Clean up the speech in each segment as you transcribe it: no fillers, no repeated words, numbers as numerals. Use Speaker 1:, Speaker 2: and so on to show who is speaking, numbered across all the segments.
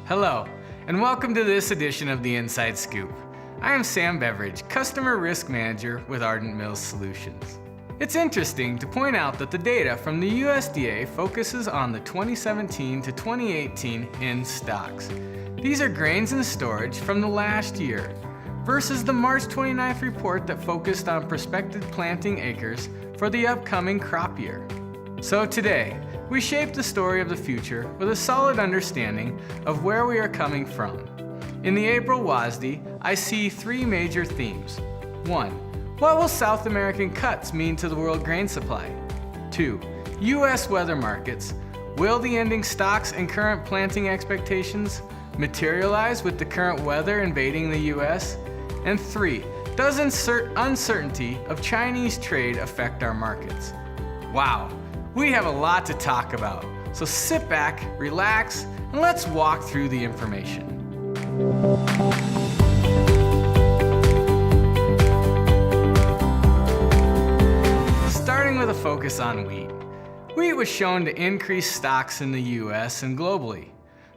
Speaker 1: Hello, and welcome to this edition of the Inside Scoop. I am Sam Beveridge, Customer Risk Manager with Ardent Mills Solutions. It's interesting to point out that the data from the USDA focuses on the 2017 to 2018 in-stocks. These are grains in storage from the last year, versus the March 29th report that focused on prospective planting acres for the upcoming crop year. So today, we shape the story of the future with a solid understanding of where we are coming from. In the April WASDE, I see three major themes. 1. What will South American cuts mean to the world grain supply? 2. U.S. weather markets. Will the ending stocks and current planting expectations materialize with the current weather invading the U.S.? And 3. Does uncertainty of Chinese trade affect our markets? Wow, we have a lot to talk about. So sit back, relax, and let's walk through the information. Starting with a focus on wheat. Wheat was shown to increase stocks in the US and globally.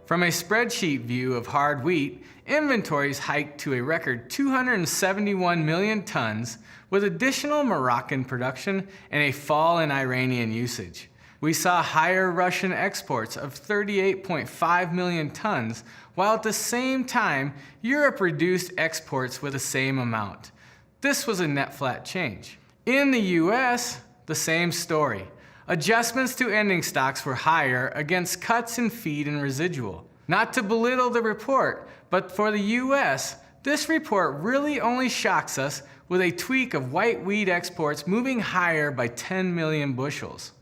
Speaker 1: From a spreadsheet view of hard wheat, inventories hiked to a record 271 million tons with additional Moroccan production and a fall in Iranian usage. We saw higher Russian exports of 38.5 million tons, while at the same time, Europe reduced exports with the same amount. This was a net flat change. In the US, the same story. Adjustments to ending stocks were higher against cuts in feed and residual. Not to belittle the report, but for the US, this report really only shocks us with a tweak of white wheat exports moving higher by 10 million bushels.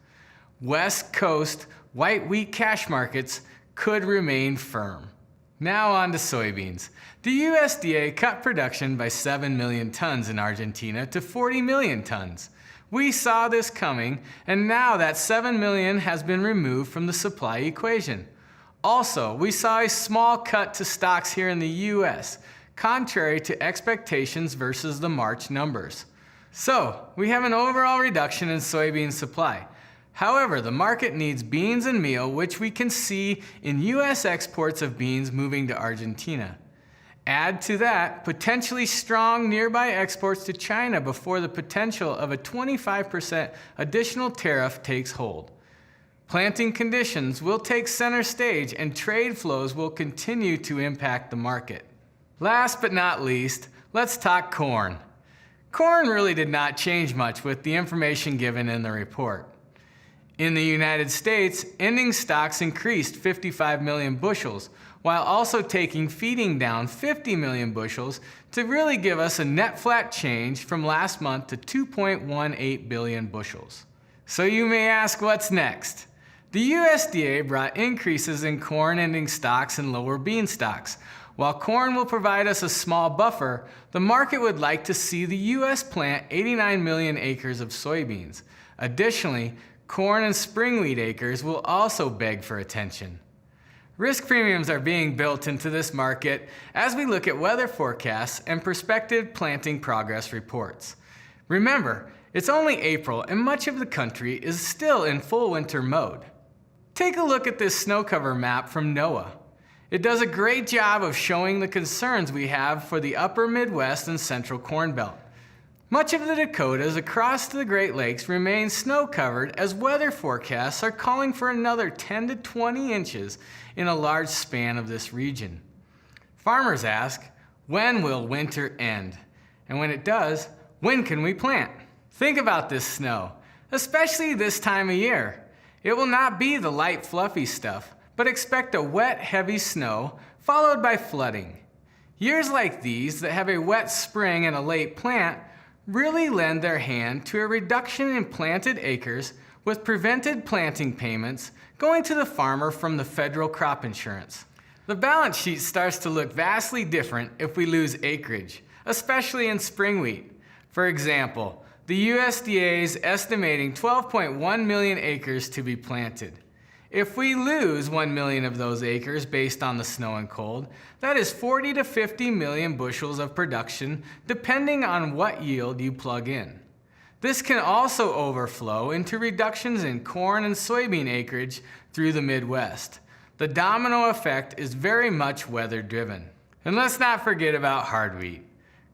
Speaker 1: West Coast white wheat cash markets could remain firm. Now on to soybeans. The USDA cut production by 7 million tons in Argentina to 40 million tons. We saw this coming, and now that 7 million has been removed from the supply equation. Also, we saw a small cut to stocks here in the US, contrary to expectations versus the March numbers. So, we have an overall reduction in soybean supply. However, the market needs beans and meal, which we can see in US exports of beans moving to Argentina. Add to that potentially strong nearby exports to China before the potential of a 25% additional tariff takes hold. Planting conditions will take center stage and trade flows will continue to impact the market. Last but not least, let's talk corn. Corn really did not change much with the information given in the report. In the United States, ending stocks increased 55 million bushels, while also taking feeding down 50 million bushels to really give us a net flat change from last month to 2.18 billion bushels. So you may ask, what's next? The USDA brought increases in corn ending stocks and lower bean stocks. While corn will provide us a small buffer, the market would like to see the US plant 89 million acres of soybeans. Additionally, corn and spring wheat acres will also beg for attention. Risk premiums are being built into this market as we look at weather forecasts and prospective planting progress reports. Remember, it's only April and much of the country is still in full winter mode. Take a look at this snow cover map from NOAA. It does a great job of showing the concerns we have for the upper Midwest and central Corn Belt. Much of the Dakotas across the Great Lakes remain snow-covered as weather forecasts are calling for another 10 to 20 inches in a large span of this region. Farmers ask, when will winter end? And when it does, when can we plant? Think about this snow, especially this time of year. It will not be the light fluffy stuff, but expect a wet, heavy snow followed by flooding. Years like these that have a wet spring and a late plant really lend their hand to a reduction in planted acres with prevented planting payments going to the farmer from the federal crop insurance. The balance sheet starts to look vastly different if we lose acreage, especially in spring wheat. For example, the USDA is estimating 12.1 million acres to be planted. If we lose 1 million of those acres based on the snow and cold, that is 40 to 50 million bushels of production depending on what yield you plug in. This can also overflow into reductions in corn and soybean acreage through the Midwest. The domino effect is very much weather driven. And let's not forget about hard wheat.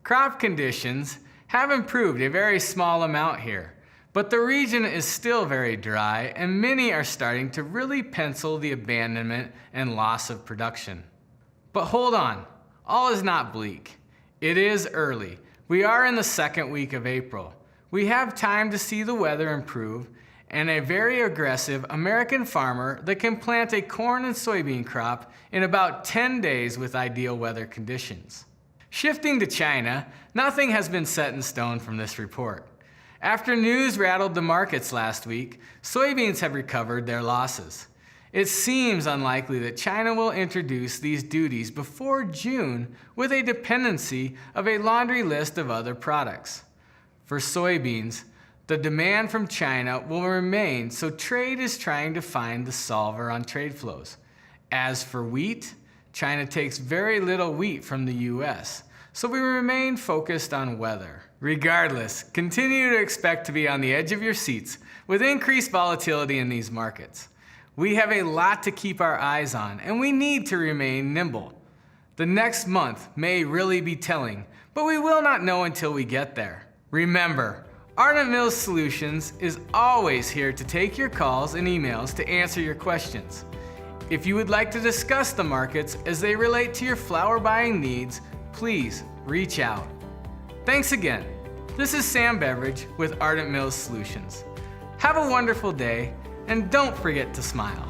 Speaker 1: Crop conditions have improved a very small amount here, but the region is still very dry and many are starting to really pencil the abandonment and loss of production. But hold on, all is not bleak. It is early. We are in the second week of April. We have time to see the weather improve and a very aggressive American farmer that can plant a corn and soybean crop in about 10 days with ideal weather conditions. Shifting to China, nothing has been set in stone from this report. After news rattled the markets last week, soybeans have recovered their losses. It seems unlikely that China will introduce these duties before June with a dependency of a laundry list of other products. For soybeans, the demand from China will remain, so trade is trying to find the solver on trade flows. As for wheat, China takes very little wheat from the US, so we remain focused on weather. Regardless, continue to expect to be on the edge of your seats with increased volatility in these markets. We have a lot to keep our eyes on, and we need to remain nimble. The next month may really be telling, but we will not know until we get there. Remember, Ardent Mills Solutions is always here to take your calls and emails to answer your questions. If you would like to discuss the markets as they relate to your flower buying needs, please reach out. Thanks again. This is Sam Beveridge with Ardent Mills Solutions. Have a wonderful day, and don't forget to smile.